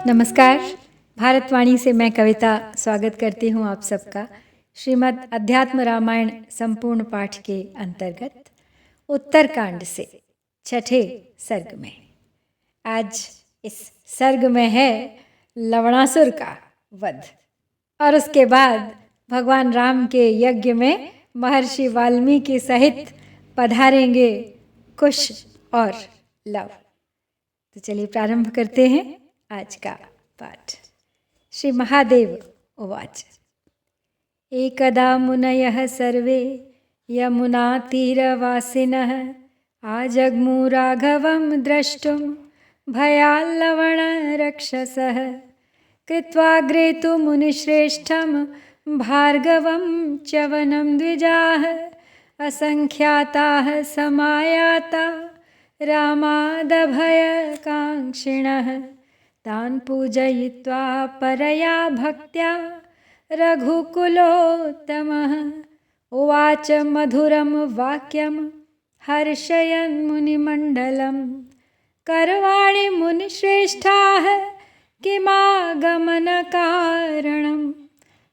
नमस्कार। भारतवाणी से मैं कविता स्वागत करती हूँ आप सबका श्रीमद् अध्यात्म रामायण संपूर्ण पाठ के अंतर्गत उत्तरकांड से छठे सर्ग में। आज इस सर्ग में है लवणासुर का वध और उसके बाद भगवान राम के यज्ञ में महर्षि वाल्मीकि सहित पधारेंगे कुश और लव। तो चलिए प्रारंभ करते हैं आज का पाठ। श्री महादेव उवाच। एकदा मुनयः सर्वे यमुनातीरवासिनः आजग्मु राघवं द्रष्टुं भयाल्लवणरक्षसः कृत्वाग्रे तु मुनिश्रेष्ठं भार्गवं च्यवनं द्विजाः असंख्याताः समायाता रामादभयकाङ्क्षिणः तान् पूजयित्वा परया भक्त्या रघुकुलोत्तमः उवाच मधुरं वाक्यं हर्षयन् मुनिमण्डलं करवाणि मुनिश्रेष्ठाः किमागमनकारणं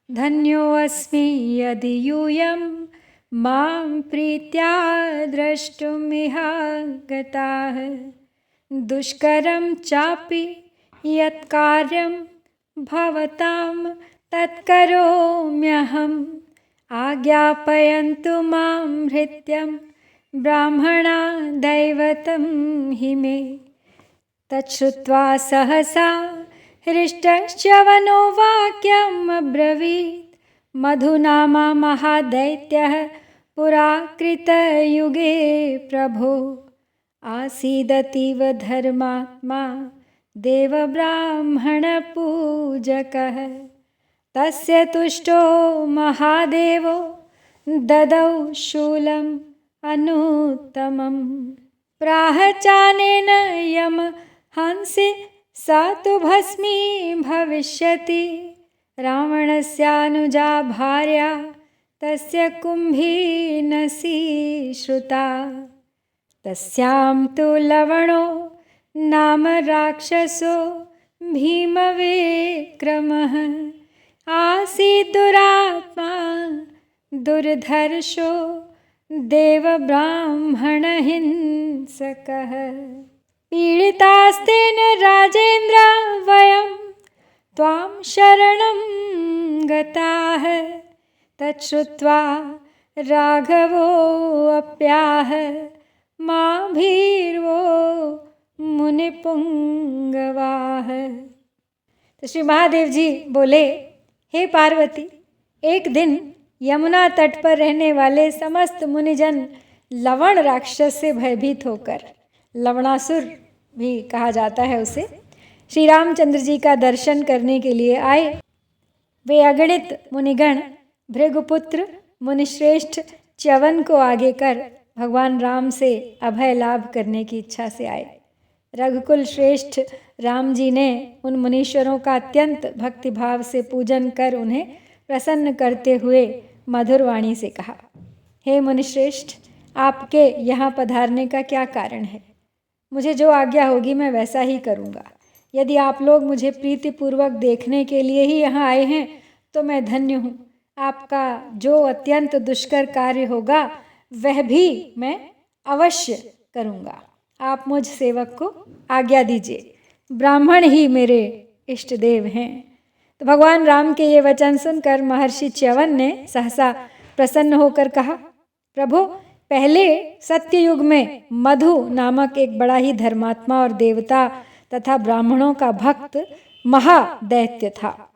धन्योऽस्मि यदि यूयं मां प्रीत्या द्रष्टुमिहागताः दुष्करं चापि यत्कार्यं भवतां तत्करोम्यहम् आज्ञापयन्तु मां हृत्यं ब्राह्मणा दैवतं हि मे। तच्छ्रुत्वा सहसा हृष्टश्च्यवनो वाक्यम् अब्रवीत् मधुनामा महादैत्यः पुरा कृतयुगे प्रभो आसीदतीव धर्मात्मा देवब्राह्मणपूजकः तस्य तुष्टो महादेवो ददौ शूलम् अनुत्तमं प्राहचानेन यम हंसि सा तु भस्मी भविष्यति रावणस्यानुजा भार्या तस्य कुम्भीनसी श्रुता तस्यां तु लवणो नाम राक्षसो भीमविक्रमः आसीत् दुरात्मा दुर्धर्षो देवब्राह्मणहिंसकः पीडितास्तेन राजेन्द्र वयं त्वां शरणं गताः तच्छ्रुत्वा राघवोऽप्याह मा भीर्वो मुनिपुंगवाः। तो श्री महादेव जी बोले, हे पार्वती, एक दिन यमुना तट पर रहने वाले समस्त मुनिजन लवण राक्षस से भयभीत होकर, लवणासुर भी कहा जाता है उसे, श्री रामचंद्र जी का दर्शन करने के लिए आए। वे अगणित मुनिगण भृगुपुत्र मुनिश्रेष्ठ च्यवन को आगे कर भगवान राम से अभय लाभ करने की इच्छा से आए। रघुकुल श्रेष्ठ राम जी ने उन मुनीश्वरों का अत्यंत भक्तिभाव से पूजन कर उन्हें प्रसन्न करते हुए मधुर वाणी से कहा, हे मुनिश्रेष्ठ, आपके यहाँ पधारने का क्या कारण है? मुझे जो आज्ञा होगी मैं वैसा ही करूँगा। यदि आप लोग मुझे प्रीतिपूर्वक देखने के लिए ही यहाँ आए हैं तो मैं धन्य हूँ। आपका जो अत्यंत दुष्कर कार्य होगा वह भी मैं अवश्य करूँगा। आप मुझ सेवक को आज्ञा दीजिए, ब्राह्मण ही मेरे इष्ट देव हैं। तो भगवान राम के ये वचन सुनकर महर्षि च्यवन ने सहसा प्रसन्न होकर कहा, प्रभु, पहले सत्ययुग में मधु नामक एक बड़ा ही धर्मात्मा और देवता तथा ब्राह्मणों का भक्त महादैत्य था।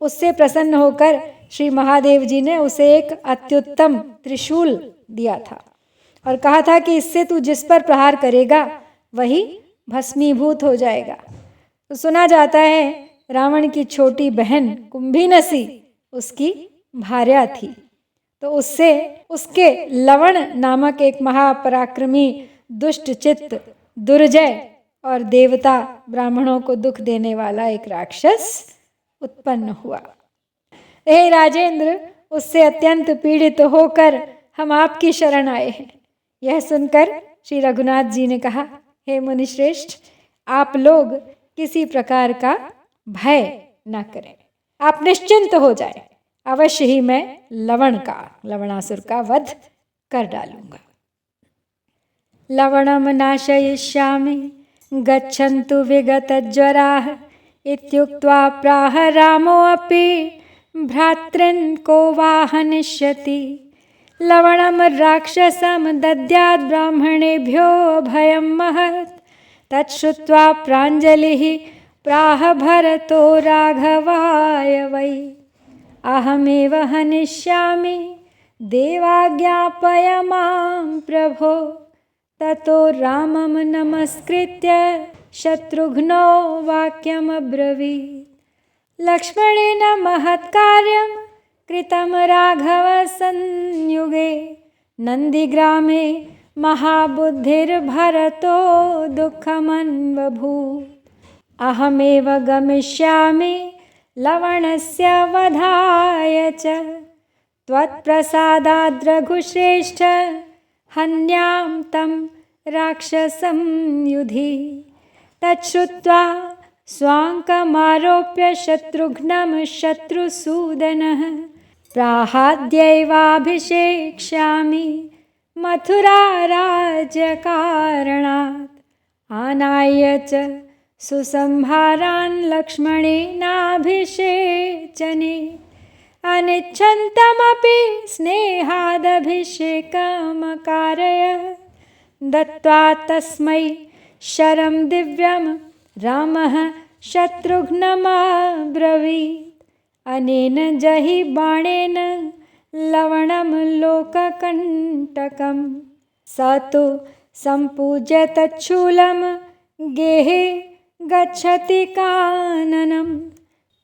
उससे प्रसन्न होकर श्री महादेव जी ने उसे एक अत्युत्तम त्रिशूल दिया था और कहा था कि इससे तू जिस पर प्रहार करेगा वही भस्मीभूत हो जाएगा। तो सुना जाता है रावण की छोटी बहन कुंभीनसी उसकी भार्या थी। तो उससे उसके लवण नामक एक महापराक्रमी दुष्ट चित्त दुर्जय और देवता ब्राह्मणों को दुख देने वाला एक राक्षस उत्पन्न हुआ। हे राजेंद्र, उससे अत्यंत पीड़ित होकर हम आपकी शरण आए हैं। यह सुनकर श्री रघुनाथ जी ने कहा, हे मुनिश्रेष्ठ, आप लोग किसी प्रकार का भय न करें, आप निश्चिंत हो जाएं, अवश्य ही मैं लवणासुर का वध कर डालूंगा। लवणम नाशयिष्यामि गच्छन्तु विगतज्वराः इत्युक्त्वा प्राह रामोऽपि भ्रातॄन् को वा हनिष्यति। लवणं राक्षसं दद्यात् ब्राह्मणेभ्यो भयं महत्। तच्छ्रुत्वा प्राञ्जलिः प्राह भरतो राघवाय वै। अहमेव हनिष्यामि देवाज्ञापय मां प्रभो। ततो रामं नमस्कृत्य शत्रुघ्नो वाक्यमब्रवीत्। लक्ष्मणेन महत्कार्यं कृतं राघवसंयुगे। नन्दिग्रामे महाबुद्धिर्भरतो दुःखमन्वभूत्। अहमेव गमिष्यामि लवणस्य वधाय च। त्वत्प्रसादाद् रघुश्रेष्ठ हन्यां तं राक्षसं युधि। तच्छ्रुत्वा स्वाङ्कमारोप्य शत्रुघ्नं शत्रुसूदनः प्राहाद्यैवाभिषेक्ष्यामि मथुराराज्यकारणात्। आनाय च सुसंहारान् लक्ष्मणेनाभिषेचने। अनिच्छन्तमपि स्नेहादभिषेकमकारयत्। दत्त्वा तस्मै शरं दिव्यं रामः शत्रुघ्नमब्रवीत्। अनेन जहि बाणेन लवणं लोककण्टकं। स तु सम्पूज्य तच्छूलं गेहे गच्छति काननं।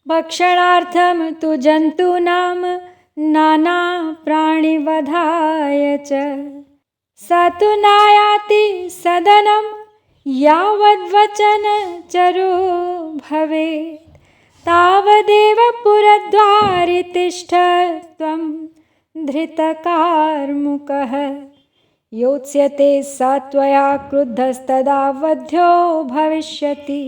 भक्षणार्थं तु जन्तूनां नानाप्राणिवधाय च। स तु नायाति सदनं यावद्वचनचरो भवेत्। तावदेव पुरद्वारि तिष्ठ त्वं धृतकार्मुकः। योत्स्यते स त्वया क्रुद्धस्तदा वध्यो भविष्यति।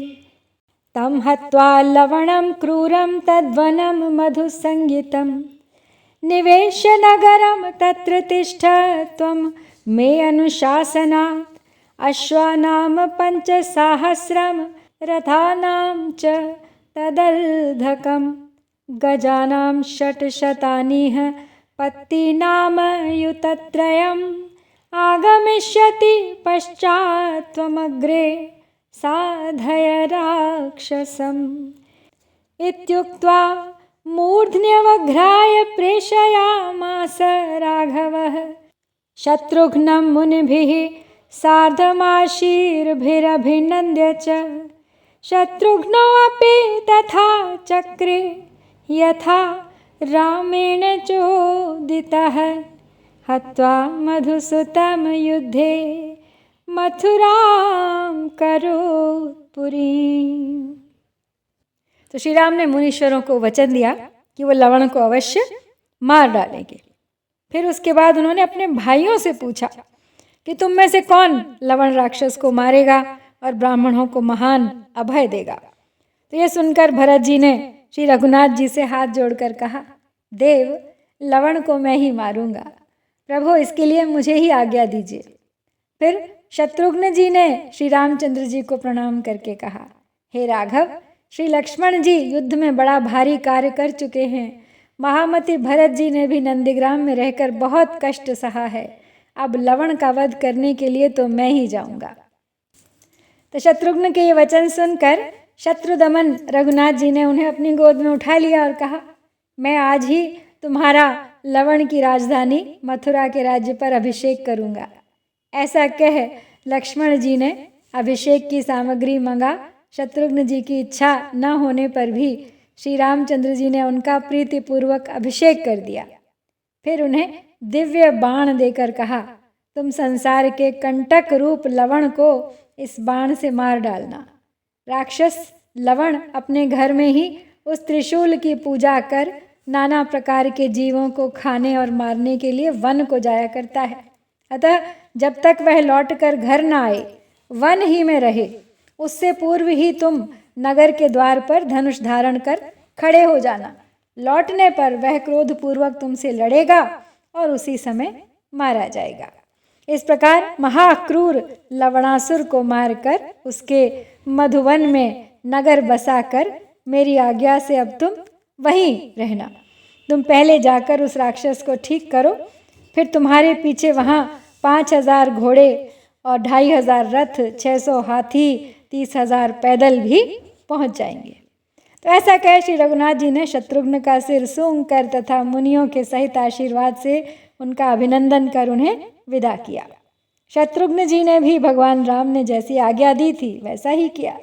तं हत्वा लवणं क्रूरं तद्वनं मधुसंयुतं। निवेश्य नगरं तत्र तिष्ठ त्वं मे अनुशासनात्। अश्वानां 5,000 रथानां च तदर्धकं। गजानां 600 पत्तीनां युतत्रयम्। आगमिष्यति पश्चात् त्वमग्रे साधय राक्षसम्। इत्युक्त्वा मूर्ध्न्यवघ्राय प्रेषयामास राघवः। शत्रुघ्नं मुनिभिः सार्धमाशीर्भिरभिनन्द्य च। शत्रुघ्नोऽपि तथा चक्रे यथा रामेण चोदितः। हत्वा मधुसूतं युद्धे मथुरां करोत् पुरीम्। तो श्री राम ने मुनीश्वरों को वचन दिया कि वो लवण को अवश्य मार डालेंगे। फिर उसके बाद उन्होंने अपने भाइयों से पूछा कि तुम में से कौन लवण राक्षस को मारेगा और ब्राह्मणों को महान अभय देगा। तो ये सुनकर भरत जी ने श्री रघुनाथ जी से हाथ जोड़कर कहा, देव लवण को मैं ही मारूंगा, प्रभु इसके लिए मुझे ही आज्ञा दीजिए। फिर शत्रुघ्न जी ने श्री रामचंद्र जी को प्रणाम करके कहा, हे राघव, श्री लक्ष्मण जी युद्ध में बड़ा भारी कार्य कर चुके हैं। महामति भरत जी ने भी नंदीग्राम में रहकर बहुत कष्ट सहा है। अब लवण का वध करने के लिए तो मैं ही जाऊंगा। तो शत्रुघ्न के ये वचन सुनकर शत्रुदमन रघुनाथ जी ने उन्हें अपनी गोद में उठा लिया और कहा, मैं आज ही तुम्हारा लवण की राजधानी मथुरा के राज्य पर अभिषेक करूंगा। ऐसा कह लक्ष्मण जी ने अभिषेक की सामग्री मंगा। शत्रुघ्न जी की इच्छा न होने पर भी श्री रामचंद्र जी ने उनका प्रीतिपूर्वक अभिषेक कर दिया। फिर उन्हें दिव्य बाण देकर कहा, तुम संसार के कंटक रूप लवण को इस बाण से मार डालना। राक्षस लवण अपने घर में ही उस त्रिशूल की पूजा कर नाना प्रकार के जीवों को खाने और मारने के लिए वन को जाया करता है। अतः जब तक वह लौटकर घर न आए, वन ही में रहे उससे पूर्व ही तुम नगर के द्वार पर धनुष धारण कर खड़े हो जाना। लौटने पर वह क्रोधपूर्वक तुमसे लड़ेगा और उसी समय मारा जाएगा। इस प्रकार महाक्रूर लवणासुर को मारकर उसके मधुवन में नगर बसाकर मेरी आज्ञा से अब तुम वहीं रहना। तुम पहले जाकर उस राक्षस को ठीक करो, फिर तुम्हारे पीछे वहाँ 5000 घोड़े और 2500 रथ, 600 हाथी, 30,000 पैदल भी पहुँच जाएंगे। तो ऐसा कह श्री रघुनाथ जी ने शत्रुघ्न का सिर सूंघ कर तथा मुनियों के सहित आशीर्वाद से उनका अभिनंदन कर उन्हें विदा किया। शत्रुघ्न जी ने भी भगवान राम ने जैसी आज्ञा दी थी वैसा ही किया।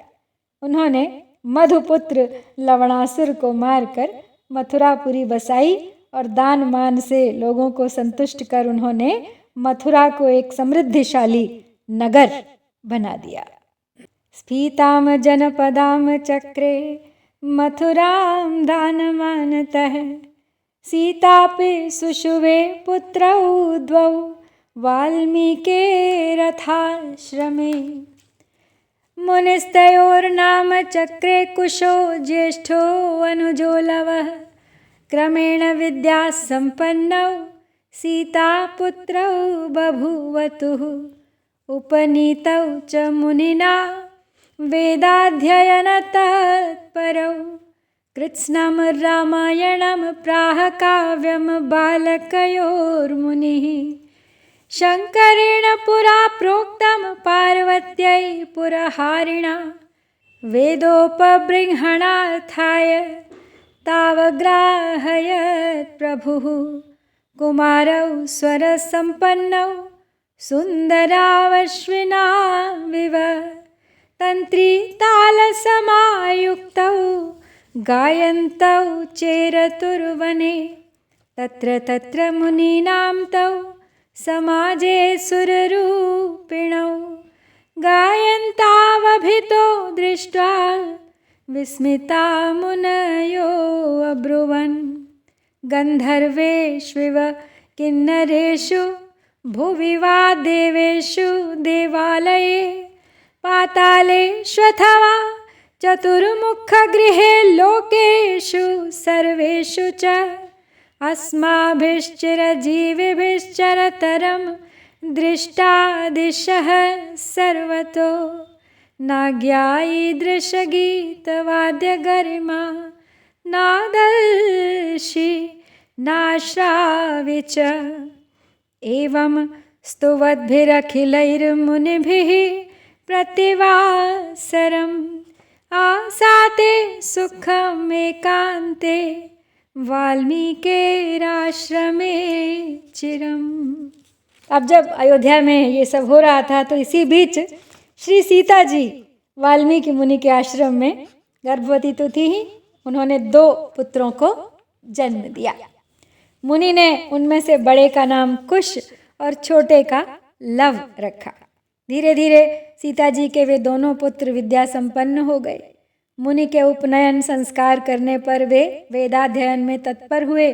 उन्होंने मधुपुत्र लवणासुर को मारकर मथुरापुरी बसाई और दान मान से लोगों को संतुष्ट कर उन्होंने मथुरा को एक समृद्धिशाली नगर बना दिया। स्फीताम जनपदाम चक्रे मथुराम दानमानतः सीतापि सुशुभे पुत्रौ द्वौ वाल्मीके रथाश्रमे मुनिस्तयोर्नाम चक्रे कुशो ज्येष्ठो अनुजो लवः क्रमेण विद्या संपन्नौ सीतापुत्रौ बभूवतुः उपनीतौ च मुनिना वेदाध्ययन तत्परौ कृत्स्नं रामायणं प्राह काव्यं बालकयोर्मुनिः शङ्करेण पुरा प्रोक्तं पार्वत्यै पुरहारिणा वेदोपबृंहणार्थाय तावग्राहयत् प्रभुः कुमारौ स्वरसम्पन्नौ सुन्दरावश्विनाविव तन्त्री तालसमायुक्तौ गायन्तौ चेरतुर्वने तत्र तत्र मुनीनां तौ समाजे सुररूपिणौ गायन्तावभितो दृष्ट्वा विस्मिता मुनयो अब्रुवन् गन्धर्वेष्विव किन्नरेषु भुवि वा देवेषु देवालये पातालेष्वथवा चतुर्मुखगृहे लोकेषु सर्वेषु च अस्माभिश्चिरजीविभिश्चरतरं दृष्टादिशः सर्वतो नाज्ञायीदृशगीतवाद्यगरिमा नादर्शि नाश्रावि च एवं स्तुवद्भिरखिलैर्मुनिभिः प्रतिवासरम् आसाते सुखमेकान्ते वाल्मीकिराश्रमे चिरम। अब जब अयोध्या में ये सब हो रहा था तो इसी बीच श्री सीता जी वाल्मीकि मुनि के आश्रम में गर्भवती तो थी ही, उन्होंने 2 पुत्रों को जन्म दिया। मुनि ने उनमें से बड़े का नाम कुश और छोटे का लव रखा। धीरे धीरे सीता जी के वे दोनों पुत्र विद्या संपन्न हो गए। मुनि के उपनयन संस्कार करने पर वे वेदाध्ययन में तत्पर हुए।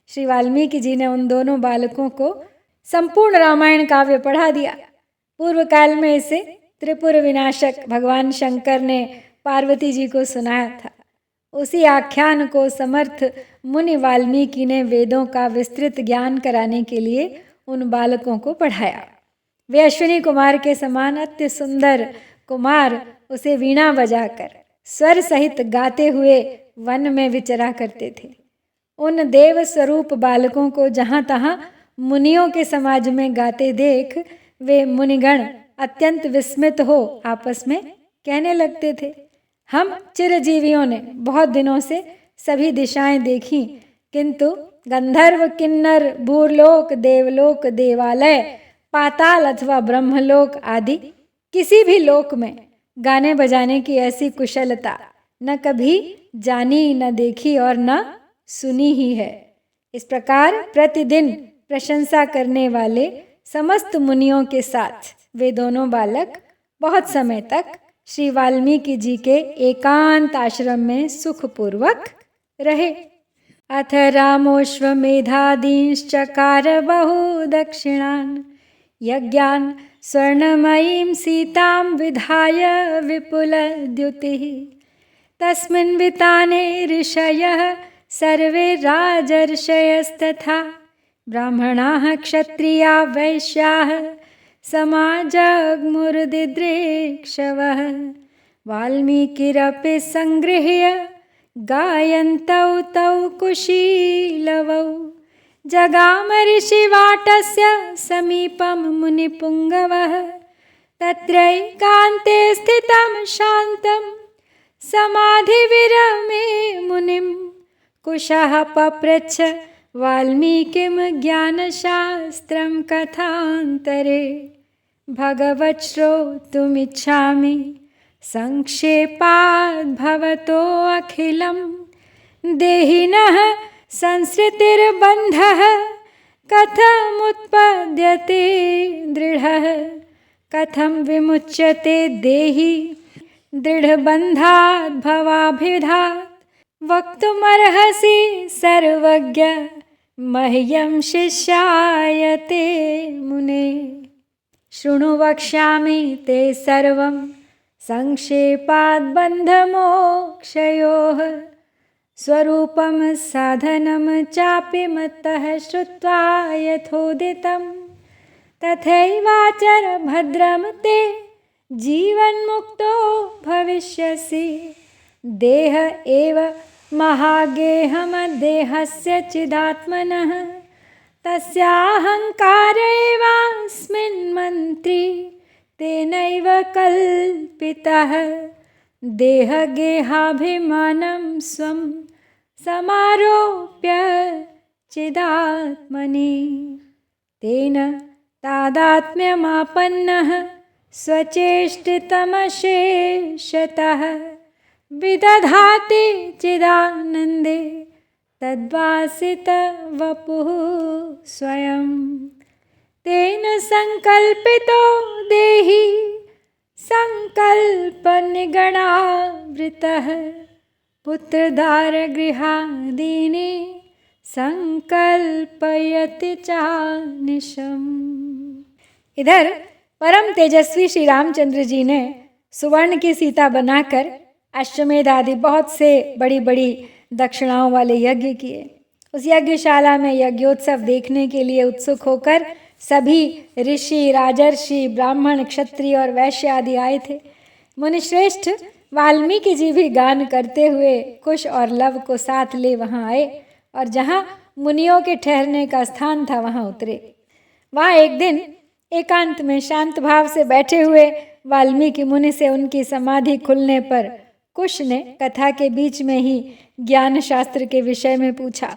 श्री वाल्मीकि जी ने उन दोनों बालकों को संपूर्ण रामायण काव्य पढ़ा दिया। पूर्व काल में इसे त्रिपुर विनाशक भगवान शंकर ने पार्वती जी को सुनाया था। उसी आख्यान को समर्थ मुनि वाल्मीकि ने वेदों का विस्तृत ज्ञान कराने के लिए उन बालकों को पढ़ाया। वे अश्विनी कुमार के समान अति सुंदर कुमार उसे वीणा बजाकर स्वर सहित गाते हुए वन में विचरा करते थे। उन देव स्वरूप बालकों को जहाँ तहाँ मुनियों के समाज में गाते देख वे मुनिगण अत्यंत विस्मित हो आपस में कहने लगते थे, हम चिरजीवियों ने बहुत दिनों से सभी दिशाएं देखी, किंतु गंधर्व, किन्नर, भूरलोक, देवलोक, देवालय, पाताल अथवा ब्रह्मलोक आदि किसी भी लोक में गाने बजाने की ऐसी कुशलता न कभी जानी, न देखी और न सुनी ही है। इस प्रकार प्रतिदिन प्रशंसा करने वाले समस्त मुनियों के साथ वे दोनों बालक बहुत समय तक श्री वाल्मीकि जी के एकांत आश्रम में सुखपूर्वक रहे। अथ रामोश्वमेधादींश्चकार बहु दक्षिणान् यज्ञान् स्वर्णमयीं सीतां विधाय विपुलद्युतिः तस्मिन् विताने ऋषयः सर्वे राजर्षयस्तथा ब्राह्मणाः क्षत्रिया वैश्याः समाजग्मुर्दिदृक्षवः वाल्मीकिरपि संगृह्य गायन्तौ तौ कुशीलवौ जगाम ऋषिवाटस्य समीपं मुनिपुङ्गवः तत्रैकान्ते स्थितं शान्तं समाधिविरमे मुनिं कुशः पप्रच्छ वाल्मीकिं ज्ञानशास्त्रं कथान्तरे भगवत् श्रोतुमिच्छामि संक्षेपाद् भवतो अखिलं देहिनः संसृतिर्बन्धः कथमुत्पद्यते दृढः कथं विमुच्यते देही दृढबन्धात् भवाभिधात् वक्तुमर्हसि सर्वज्ञ मह्यं शिष्यायते मुने शृणु वक्ष्यामि ते सर्वं संक्षेपाद् बन्धमोक्षयोः स्वरूपं साधनं चापि मत्तः श्रुत्वा यथोदितं तथैवाचर भद्रं ते जीवन्मुक्तो भविष्यसि देह एव महागेहमदेहस्य चिदात्मनः तस्याहङ्कार एवास्मिन् मन्त्री तेनैव कल्पितः देहगेहाभिमानं स्वं समारोप्य चिदात्मनि तेन तादात्म्यमापन्नः स्वचेष्टितमशेषतः विदधाति चिदानन्दे तद्वासितवपुः स्वयं तेन संकल्पितो देहि संकल्पनिगणावृतः पुत्रदारगृहादीनि संकल्पयति चानिशम्। इधर परम तेजस्वी श्री रामचंद्र जी ने सुवर्ण की सीता बनाकर अश्वमेध आदि बहुत से बड़ी बड़ी दक्षिणाओं वाले यज्ञ किए। उस यज्ञशाला में यज्ञोत्सव देखने के लिए उत्सुक होकर सभी ऋषि राजर्षि ब्राह्मण क्षत्रिय और वैश्य आदि आए थे। मुनिश्रेष्ठ वाल्मीकि जी भी गान करते हुए कुश और लव को साथ ले वहाँ आए और जहाँ मुनियों के ठहरने का स्थान था वहाँ उतरे। वहाँ एक दिन एकांत में शांत भाव से बैठे हुए वाल्मीकि मुनि से उनकी समाधि खुलने पर कुश ने कथा के बीच में ही ज्ञान शास्त्र के विषय में पूछा।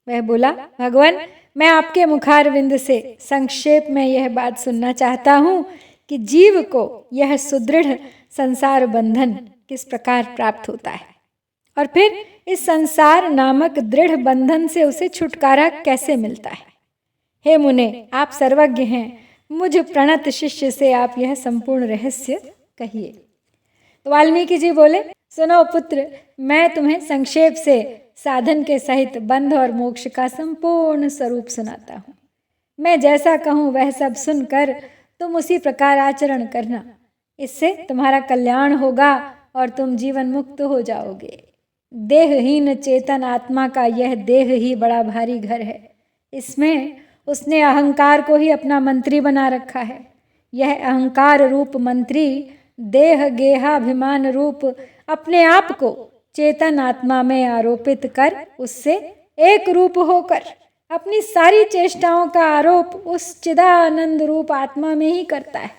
वह बोला, भगवान, मैं आपके मुखारविंद से संक्षेप में यह बात सुनना चाहता हूँ कि जीव को यह सुदृढ़ संसार बंधन किस प्रकार प्राप्त होता है और फिर इस संसार नामक दृढ़ बंधन से उसे छुटकारा कैसे मिलता है। हे मुने, आप सर्वज्ञ हैं, मुझ प्रणत शिष्य से आप यह संपूर्ण रहस्य कहिए। तो वाल्मीकि जी बोले, सुनो पुत्र, मैं तुम्हें संक्षेप से साधन के सहित बंध और मोक्ष का संपूर्ण स्वरूप सुनाता हूँ। मैं जैसा कहूँ वह सब सुनकर तुम उसी प्रकार आचरण करना, इससे तुम्हारा कल्याण होगा और तुम जीवन मुक्त हो जाओगे। देहहीन चेतन आत्मा का यह देह ही बड़ा भारी घर है। इसमें उसने अहंकार को ही अपना मंत्री बना रखा है। यह अहंकार रूप मंत्री देह गेहाभिमान रूप अपने आप को चेतन आत्मा में आरोपित कर उससे एक रूप होकर अपनी सारी चेष्टाओं का आरोप उस चिदानंद रूप आत्मा में ही करता है।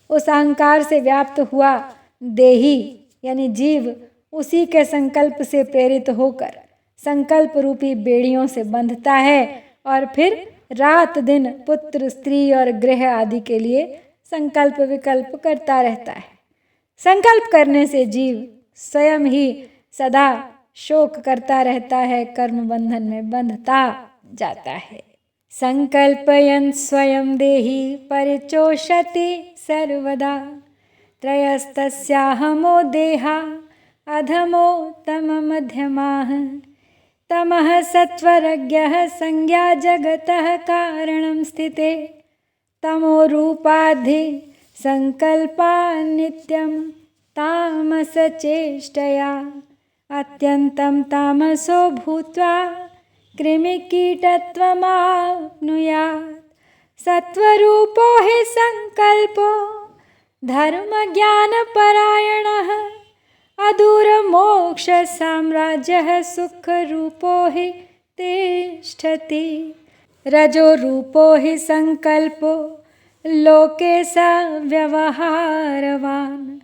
उस अहंकार से व्याप्त हुआ देही यानी जीव उसी के संकल्प से प्रेरित होकर संकल्प रूपी बेड़ियों से बंधता है और फिर रात दिन पुत्र स्त्री और गृह आदि के लिए संकल्प विकल्प करता रहता है। संकल्प करने से जीव स्वयं ही सदा शोक करता रहता है, कर्म बंधन में बंधता जाता है। संकल्पयन् स्वयं देहि परिचोषति सर्वदा त्रयस्तस्याहमो देहा अधमो तम मध्यमाः तमः सत्वरज्ञः संज्ञा जगतः कारणं स्थिते तमोरूपाधि संकल्पा नित्यं तामसचेष्टया अत्यन्तं तामसो भूत्वा कृमिकीटत्वमाप्नुयात्। सत्वरूपो हि संकल्पो धर्मज्ञानपरायणः अदूरमोक्षसाम्राज्यः सुखरूपो हि तिष्ठति। रजोरूपो हि संकल्पो लोके स व्यवहारवान्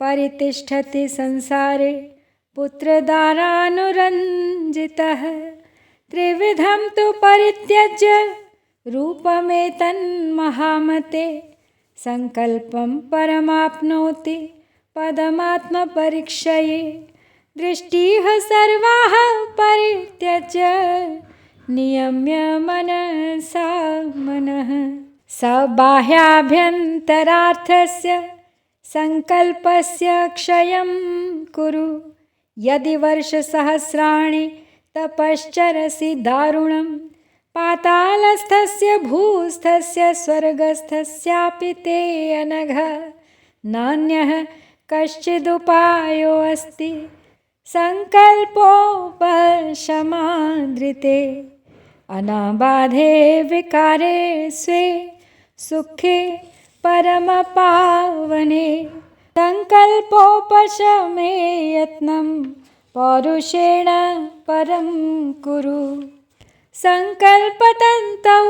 परितिष्ठति संसारे पुत्रदारानुरञ्जितः। त्रिविधं तु परित्यज्य रूपमेतन्महामते संकल्पं परमाप्नोति पदमात्मपरीक्षये। दृष्टिः सर्वाः परित्यज्य नियम्य मनसा मनः स बाह्याभ्यन्तरार्थस्य संकल्पस्य क्षयं कुरु। यदि वर्षसहस्राणि तपश्चरसि दारुणं पातालस्थस्य भूस्थस्य स्वर्गस्थस्यापि ते अनघ नान्यः कश्चिदुपायोऽस्ति संकल्पोपशमादृते। अनाबाधे विकारे स्वे सुखे परमपावने संकल्पोपशमे यत्नं पौरुषेण परं कुरु। संकल्पतन्तौ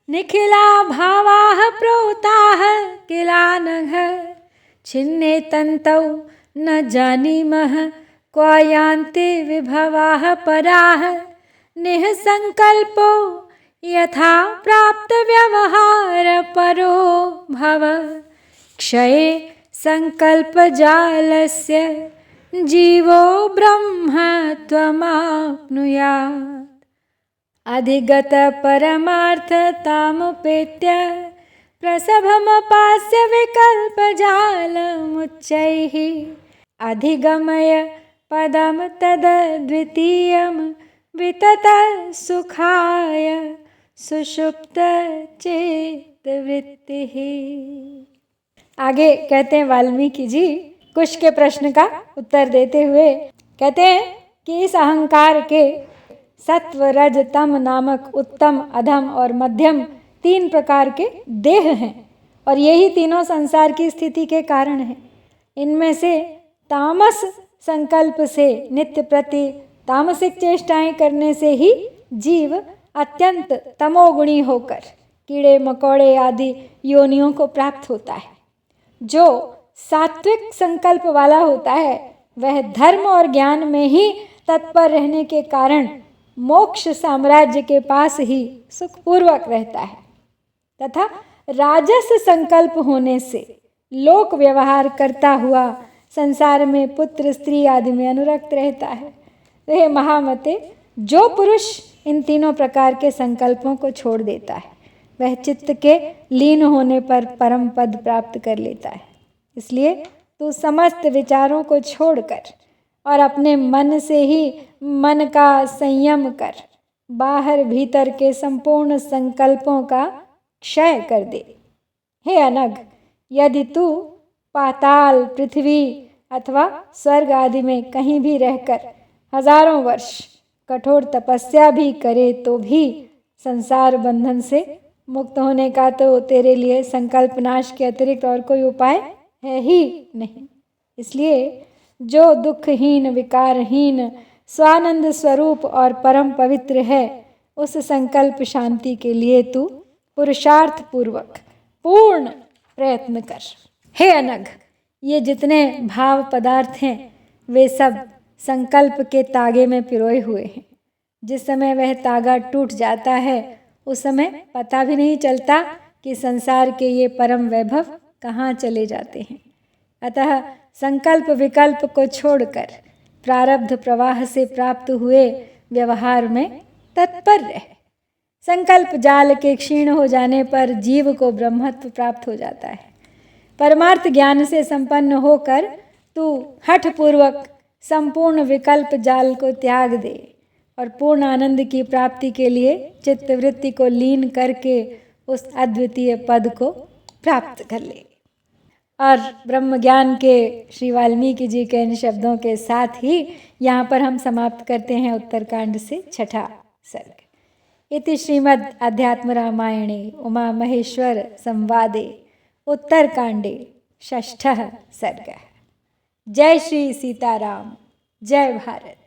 निखिला भावाः प्रोताः किलानघ छिन्ने तन्तौ न जानीमः क्व यान्ति विभवाः पराः। निःसंकल्पो यथा प्राप्त व्यवहार परो भव क्षये संकल्पजालस्य जीवो ब्रह्मत्वमाप्नुयात्। अधिगत परमार्थतामुपेत्य प्रसभमपास्य विकल्पजालमुच्चैः अधिगमय पदं तद्द्वितीयं विततः सुखाय सुषुप्त चित्तवृत्तिः। आगे कहते हैं वाल्मीकि जी कुश के प्रश्न का उत्तर देते हुए कहते हैं कि इस अहंकार के सत्व रज तम नामक उत्तम अधम और मध्यम 3 प्रकार के देह हैं और यही तीनों संसार की स्थिति के कारण हैं। इनमें से तामस संकल्प से नित्य प्रति तामसिक चेष्टाएं करने से ही जीव अत्यंत तमोगुणी होकर कीड़े मकोड़े आदि योनियों को प्राप्त होता है। जो सात्विक संकल्प वाला होता है वह धर्म और ज्ञान में ही तत्पर रहने के कारण मोक्ष साम्राज्य के पास ही सुखपूर्वक रहता है तथा राजस संकल्प होने से लोक व्यवहार करता हुआ संसार में पुत्र स्त्री आदि में अनुरक्त रहता है। तो हे महामते, जो पुरुष इन तीनों प्रकार के संकल्पों को छोड़ देता है वह चित्त के लीन होने पर परम पद प्राप्त कर लेता है। इसलिए तू समस्त विचारों को छोड़कर और अपने मन से ही मन का संयम कर बाहर भीतर के संपूर्ण संकल्पों का क्षय कर दे। हे अनघ, यदि तू पाताल पृथ्वी अथवा स्वर्ग आदि में कहीं भी रहकर हजारों वर्ष कठोर तपस्या भी करे तो भी संसार बंधन से मुक्त होने का तो तेरे लिए संकल्प नाश के अतिरिक्त और कोई उपाय है ही नहीं। इसलिए जो दुखहीन विकारहीन स्वानंद स्वरूप और परम पवित्र है उस संकल्प शांति के लिए तू पुरुषार्थ पूर्वक पूर्ण प्रयत्न कर। हे अनघ, ये जितने भाव पदार्थ हैं वे सब संकल्प के तागे में पिरोए हुए हैं। जिस समय वह तागा टूट जाता है उस समय पता भी नहीं चलता कि संसार के ये परम वैभव कहाँ चले जाते हैं। अतः संकल्प विकल्प को छोड़कर प्रारब्ध प्रवाह से प्राप्त हुए व्यवहार में तत्पर रहे। संकल्प जाल के क्षीण हो जाने पर जीव को ब्रह्मत्व प्राप्त हो जाता है। परमार्थ ज्ञान से संपन्न होकर तू हठपूर्वक संपूर्ण विकल्प जाल को त्याग दे और पूर्ण आनंद की प्राप्ति के लिए चित्तवृत्ति को लीन करके उस अद्वितीय पद को प्राप्त कर ले। और ब्रह्म ज्ञान के श्री वाल्मीकि जी के इन शब्दों के साथ ही यहाँ पर हम समाप्त करते हैं उत्तरकांड से 6ठा सर्ग। इति श्रीमद् अध्यात्म रामायणे उमा महेश्वर संवादे उत्तरकांडे 6ठः सर्गः। जय श्री सीताराम, जय भारत।